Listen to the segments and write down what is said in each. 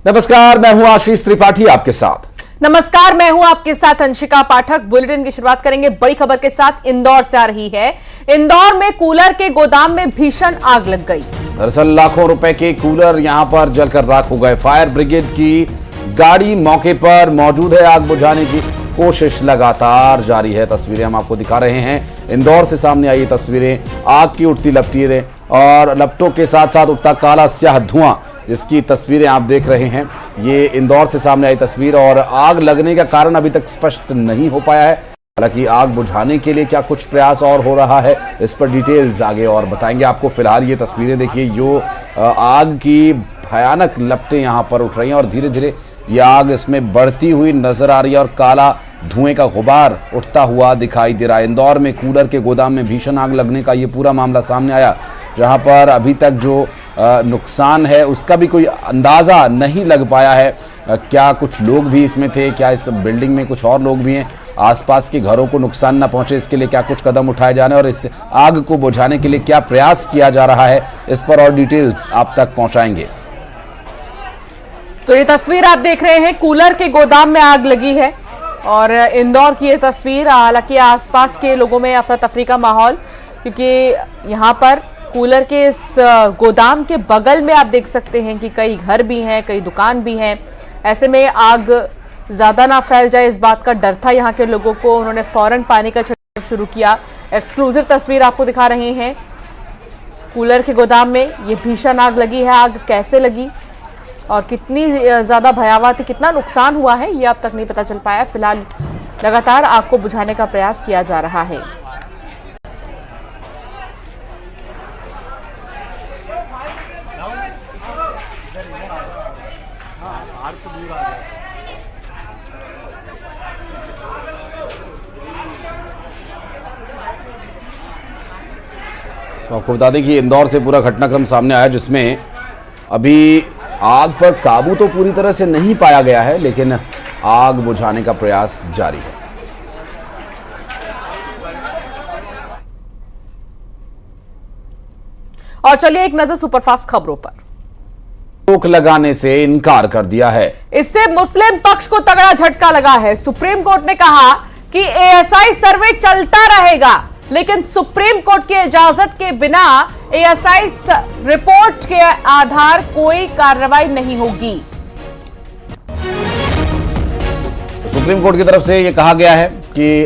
नमस्कार, मैं हूं आशीष त्रिपाठी आपके साथ। नमस्कार, मैं हूं आपके साथ अंशिका पाठक। बुलेटिन की शुरुआत करेंगे बड़ी खबर के साथ। इंदौर से आ रही है। इंदौर में कूलर के गोदाम में भीषण आग लग गई। दरअसल लाखों रुपए के कूलर यहां पर जलकर राख हो गए। फायर ब्रिगेड की गाड़ी मौके पर मौजूद है। आग बुझाने की कोशिश लगातार जारी है। तस्वीरें हम आपको दिखा रहे हैं। इंदौर से सामने आई तस्वीरें, आग की उठती लपटें और लपटों के साथ साथ उठता काला स्याह धुआं, जिसकी तस्वीरें आप देख रहे हैं। ये इंदौर से सामने आई तस्वीर और आग लगने का कारण अभी तक स्पष्ट नहीं हो पाया है। हालांकि आग बुझाने के लिए क्या कुछ प्रयास और हो रहा है, इस पर डिटेल्स आगे और बताएंगे आपको। फिलहाल ये तस्वीरें देखिए, जो आग की भयानक लपटें यहां पर उठ रही हैं और धीरे धीरे ये आग इसमें बढ़ती हुई नजर आ रही है और काला धुएं का गुबार उठता हुआ दिखाई दे रहा है। इंदौर में कूलर के गोदाम में भीषण आग लगने का ये पूरा मामला सामने आया, जहां पर अभी तक जो नुकसान है उसका भी कोई अंदाज़ा नहीं लग पाया है। क्या कुछ लोग भी इसमें थे, क्या इस बिल्डिंग में कुछ और लोग भी हैं, आसपास के घरों को नुकसान न पहुंचे इसके लिए क्या कुछ कदम उठाए जाने और इस आग को बुझाने के लिए क्या प्रयास किया जा रहा है, इस पर और डिटेल्स आप तक पहुंचाएंगे। तो ये तस्वीर आप देख रहे हैं, कूलर के गोदाम में आग लगी है और इंदौर की ये तस्वीर। हालांकि आसपास के लोगों में अफरा तफरी का माहौल, क्योंकि यहाँ पर कूलर के इस गोदाम के बगल में आप देख सकते हैं कि कई घर भी हैं, कई दुकान भी हैं। ऐसे में आग ज़्यादा ना फैल जाए, इस बात का डर था यहाँ के लोगों को। उन्होंने फौरन पानी का छिड़काव शुरू किया। एक्सक्लूसिव तस्वीर आपको दिखा रहे हैं। कूलर के गोदाम में ये भीषण आग लगी है। आग कैसे लगी और कितनी ज़्यादा भयावह थी, कितना नुकसान हुआ है, ये अब तक नहीं पता चल पाया। फिलहाल लगातार आग को बुझाने का प्रयास किया जा रहा है। तो आपको बता दें कि इंदौर से पूरा घटनाक्रम सामने आया, जिसमें अभी आग पर काबू तो पूरी तरह से नहीं पाया गया है, लेकिन आग बुझाने का प्रयास जारी है। और चलिए एक नजर सुपरफास्ट खबरों पर। रोक लगाने से इनकार कर दिया है। इससे मुस्लिम पक्ष को तगड़ा झटका लगा है। सुप्रीम कोर्ट ने कहा कि एएसआई सर्वे चलता रहेगा, लेकिन सुप्रीम कोर्ट की इजाजत के बिना एएसआई रिपोर्ट के आधार कोई कार्रवाई नहीं होगी। सुप्रीम कोर्ट की तरफ से यह कहा गया है कि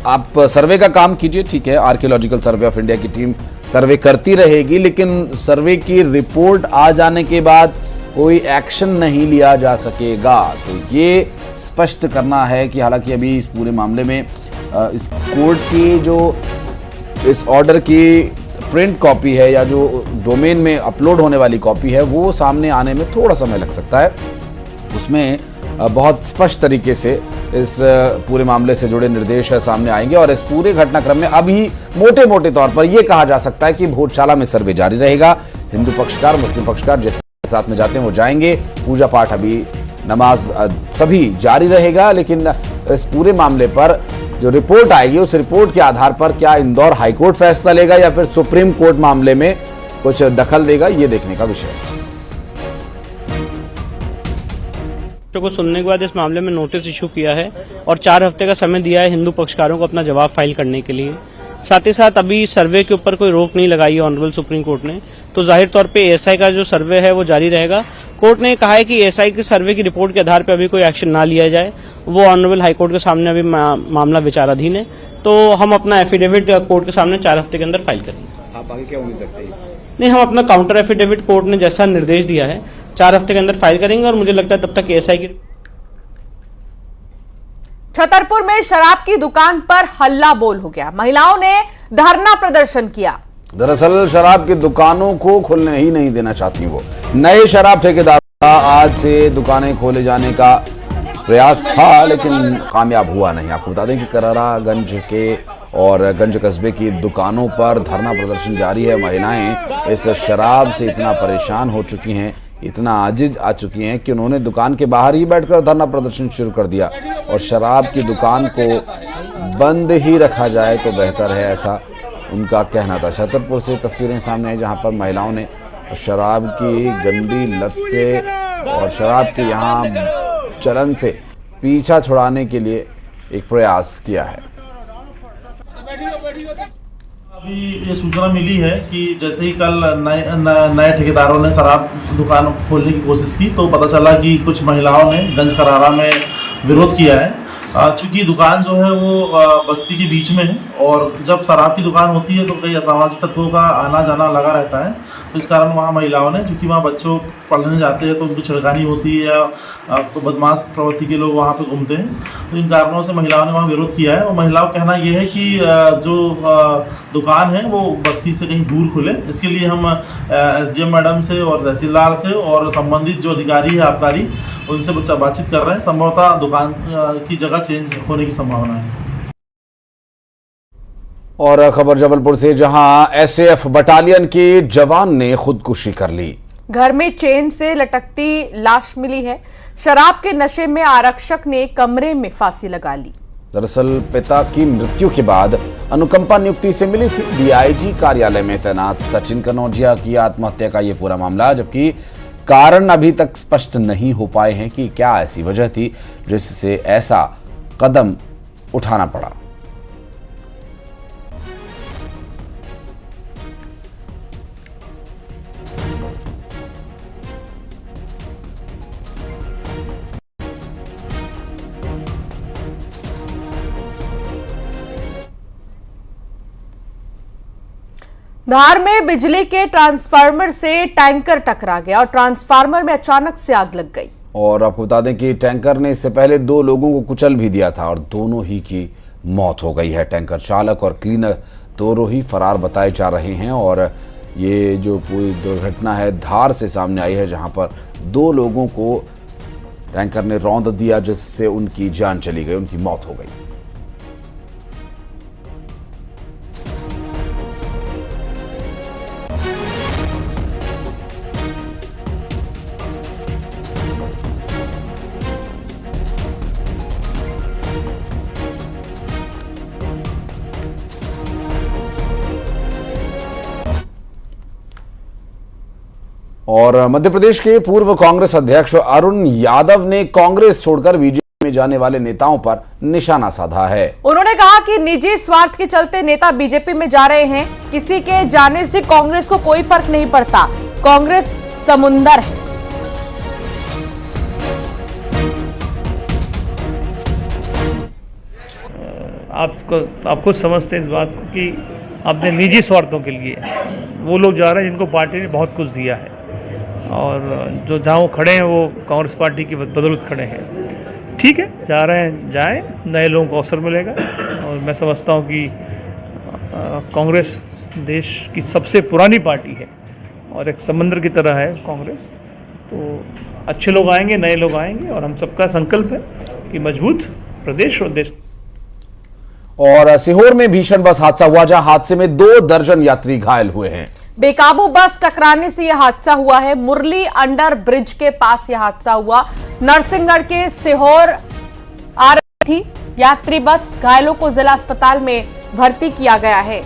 आप सर्वे का काम कीजिए, ठीक है, आर्कियोलॉजिकल सर्वे ऑफ इंडिया की टीम सर्वे करती रहेगी, लेकिन सर्वे की रिपोर्ट आ जाने के बाद कोई एक्शन नहीं लिया जा सकेगा। तो ये स्पष्ट करना है कि हालांकि अभी इस पूरे मामले में इस कोर्ट की जो इस ऑर्डर की प्रिंट कॉपी है या जो डोमेन में अपलोड होने वाली कॉपी है, वो सामने आने में थोड़ा समय लग सकता है। उसमें बहुत स्पष्ट तरीके से इस पूरे मामले से जुड़े निर्देश सामने आएंगे और इस पूरे घटनाक्रम में अभी मोटे मोटे तौर पर यह कहा जा सकता है कि भोजशाला में सर्वे जारी रहेगा। हिंदू पक्षकार, मुस्लिम पक्षकार जैसे साथ में जाते हैं वो जाएंगे। पूजा पाठ, अभी नमाज सभी जारी रहेगा, लेकिन इस पूरे मामले पर जो रिपोर्ट आएगी उस रिपोर्ट के आधार पर क्या इंदौर हाईकोर्ट फैसला लेगा या फिर सुप्रीम कोर्ट मामले में कुछ दखल देगा, ये देखने का विषय है। को सुनने के बाद इस मामले में नोटिस इशू किया है और 4 हफ्ते का समय दिया है हिंदू पक्षकारों को अपना जवाब फाइल करने के लिए। साथ ही साथ अभी सर्वे के ऊपर कोई रोक नहीं लगाई है ऑनरेबल सुप्रीम कोर्ट ने, तो जाहिर तौर पे एएसआई का जो सर्वे है वो जारी रहेगा। कोर्ट ने कहा है कि एएसआई के सर्वे की रिपोर्ट के आधार पर अभी कोई एक्शन ना लिया जाए, वो ऑनरेबल हाईकोर्ट के सामने अभी मामला विचाराधीन है। तो हम अपना एफिडेविट कोर्ट के सामने 4 हफ्ते के अंदर फाइल करेंगे। आप आगे क्या उम्मीद रखते हैं? नहीं, हम अपना काउंटर एफिडेविट कोर्ट ने जैसा निर्देश दिया है 4 हफ्ते के अंदर फाइल करेंगे और मुझे लगता है तब तक एएसआई की। छतरपुर में शराब की दुकान पर हल्ला बोल हो गया। महिलाओं ने धरना प्रदर्शन किया। दरअसल शराब की दुकानों को खुलने ही नहीं देना चाहती वो। नए शराब ठेकेदार का आज से दुकानें खोले जाने का प्रयास था, लेकिन कामयाब हुआ नहीं। आपको बता दें कि करारागंज के और गंज कस्बे की दुकानों पर धरना प्रदर्शन जारी है। महिलाएं इस शराब से इतना परेशान हो चुकी हैं, इतना आजिज आ चुकी हैं कि उन्होंने दुकान के बाहर ही बैठकर धरना प्रदर्शन शुरू कर दिया और शराब की दुकान को बंद ही रखा जाए तो बेहतर है, ऐसा उनका कहना था। छतरपुर से तस्वीरें सामने आई जहां पर महिलाओं ने शराब की गंदी लत से और शराब के यहाँ चलन से पीछा छुड़ाने के लिए एक प्रयास किया है। अभी ये सूचना मिली है कि जैसे ही कल नए ठेकेदारों ने शराब दुकान खोलने की कोशिश की तो पता चला कि कुछ महिलाओं ने गंज करारा में विरोध किया है। चूँकि दुकान जो है वो बस्ती के बीच में है और जब शराब की दुकान होती है तो कई असामाजिक तत्वों का आना जाना लगा रहता है, तो इस कारण वहाँ महिलाओं ने, चूँकि वहाँ बच्चों पढ़ने जाते हैं तो उनकी छिड़कानी होती है या तो बदमाश प्रवृत्ति के लोग वहाँ पे घूमते हैं, तो इन कारणों से महिलाओं ने वहाँ विरोध किया है। और महिलाओं का कहना ये है कि जो दुकान है वो बस्ती से कहीं दूर खुले। इसके लिए हम SDM मैडम से और तहसीलदार से और संबंधित जो अधिकारी है आबकारी उनसे बातचीत कर रहे हैं। संभवतः दुकान की जगह चेंज होने की संभावना है। और खबर जबलपुर से, जहां SAF बटालियन के जवान ने खुदकुशी कर ली। घर में चेन से लटकती लाश मिली है। शराब के नशे में आरक्षक ने कमरे में फांसी लगा ली। दरअसल पिता की मृत्यु के बाद अनुकंपा नियुक्ति से मिली थी। DIG कार्यालय में तैनात सचिन कनौजिया की आत्महत्या का ये पूरा मामला, जबकि कारण अभी तक स्पष्ट नहीं हो पाए हैं कि क्या ऐसी वजह थी जिससे ऐसा कदम उठाना पड़ा। धार में बिजली के ट्रांसफार्मर से टैंकर टकरा गया और ट्रांसफार्मर में अचानक से आग लग गई। और आपको बता दें कि टैंकर ने इससे पहले 2 लोगों को कुचल भी दिया था और दोनों ही की मौत हो गई है। टैंकर चालक और क्लीनर दोनों ही फरार बताए जा रहे हैं। और ये जो पूरी दुर्घटना है धार से सामने आई है, जहां पर 2 लोगों को टैंकर ने रौंद दिया जिससे उनकी जान चली गई, उनकी मौत हो गई। और मध्य प्रदेश के पूर्व कांग्रेस अध्यक्ष अरुण यादव ने कांग्रेस छोड़कर बीजेपी में जाने वाले नेताओं पर निशाना साधा है। उन्होंने कहा कि निजी स्वार्थ के चलते नेता बीजेपी में जा रहे हैं। किसी के जाने से कांग्रेस को कोई फर्क नहीं पड़ता। कांग्रेस समुंदर है। आप खुद समझते हैं इस बात को कि अपने निजी स्वार्थों के लिए वो लोग जा रहे हैं जिनको पार्टी ने बहुत कुछ दिया है, और जो जहाँ वो खड़े हैं वो कांग्रेस पार्टी की बदौलत खड़े हैं। ठीक है, जा रहे हैं, जाएं, नए लोगों को अवसर मिलेगा। और मैं समझता हूँ कि कांग्रेस देश की सबसे पुरानी पार्टी है और एक समंदर की तरह है कांग्रेस। तो अच्छे लोग आएंगे, नए लोग आएंगे, और हम सबका संकल्प है कि मजबूत प्रदेश और देश। और सीहोर में भीषण बस हादसा हुआ, जहां हादसे में 2 दर्जन यात्री घायल हुए हैं। बेकाबू बस टकराने से यह हादसा हुआ है। मुरली अंडर ब्रिज के पास यह हादसा हुआ। नरसिंहगढ़ के सीहोर आ रही थी यात्री बस। घायलों को जिला अस्पताल में भर्ती किया गया है।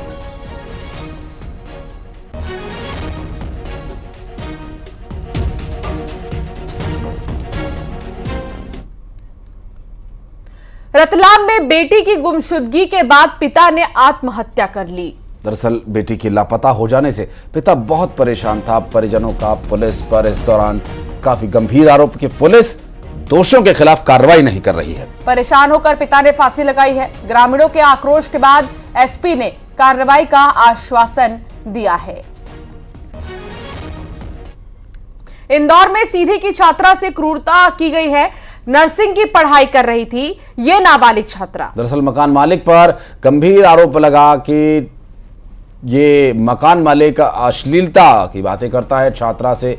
रतलाम में बेटी की गुमशुदगी के बाद पिता ने आत्महत्या कर ली। दरअसल बेटी के लापता हो जाने से पिता बहुत परेशान था। परिजनों का पुलिस पर इस दौरान काफी गंभीर आरोप कि पुलिस दोषियों के खिलाफ कार्रवाई नहीं कर रही है। परेशान होकर पिता ने फांसी लगाई है। ग्रामीणों के आक्रोश के बाद एसपी ने कार्रवाई का आश्वासन दिया है। इंदौर में सीधी की छात्रा से क्रूरता की गई है। नर्सिंग की पढ़ाई कर रही थी ये नाबालिग छात्रा। दरअसल मकान मालिक पर गंभीर आरोप लगा कि ये मकान मालिक अश्लीलता की बातें करता है। छात्रा से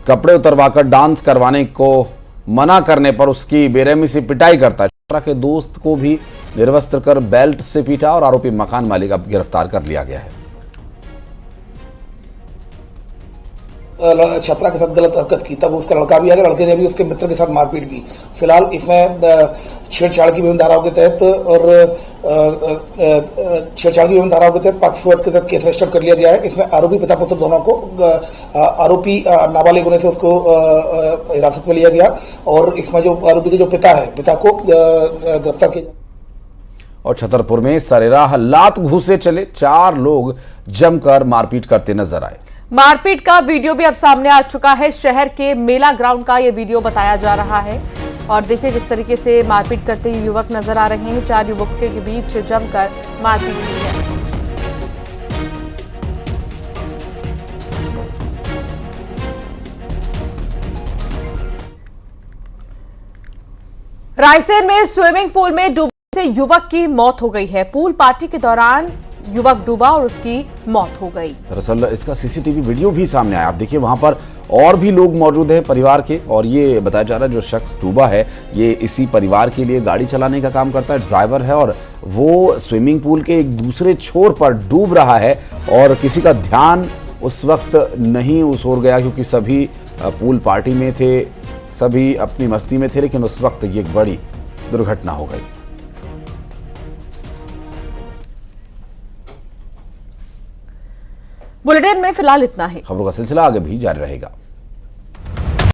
कपड़े उतरवाकर डांस करवाने को मना करने पर उसकी बेरहमी से पिटाई करता है। छात्रा के दोस्त को भी निर्वस्त्र कर बेल्ट से पीटा और आरोपी मकान मालिक अब गिरफ्तार कर लिया गया है। छात्रा के साथ गलत हरकत की, तब उसका लड़का भी आ गया, लड़के ने भी उसके मित्र के साथ मारपीट की। फिलहाल इसमें छेड़छाड़ की विभिन्न धाराओं के तहत और छेड़छाड़ की विभिन्न धाराओं के तहत 500 के तहत केस रजिस्टर कर लिया गया है। इसमें आरोपी पिता पुत्र दोनों को आरोपी नाबालिग होने से उसको हिरासत में लिया गया और इसमें जो आरोपी के जो पिता है, पिता को गिरफ्तार किया। और छतरपुर में सरेराह लात घूसे चले 4 लोग जमकर मारपीट करते नजर आए। मारपीट का वीडियो भी अब सामने आ चुका है। शहर के मेला ग्राउंड का यह वीडियो बताया जा रहा है और देखिए किस तरीके से मारपीट करते हुए युवक नजर आ रहे हैं। 4 युवकों के बीच जमकर मारपीट हुई है। रायसेन में स्विमिंग पूल में डूबने से युवक की मौत हो गई है। पूल पार्टी के दौरान युवक डूबा और उसकी मौत हो गई। दरअसल इसका सीसीटीवी वीडियो भी सामने आया। आप देखिए वहां पर और भी लोग मौजूद हैं परिवार के, और ये बताया जा रहा है जो शख्स डूबा है ये इसी परिवार के लिए गाड़ी चलाने का काम करता है, ड्राइवर है, और वो स्विमिंग पूल के एक दूसरे छोर पर डूब रहा है और किसी का ध्यान उस वक्त नहीं उस ओर गया क्योंकि सभी पूल पार्टी में थे, सभी अपनी मस्ती में थे, लेकिन उस वक्त ये एक बड़ी दुर्घटना हो गई। बुलेटिन में फिलहाल इतना ही। खबरों का सिलसिला आगे भी जारी रहेगा।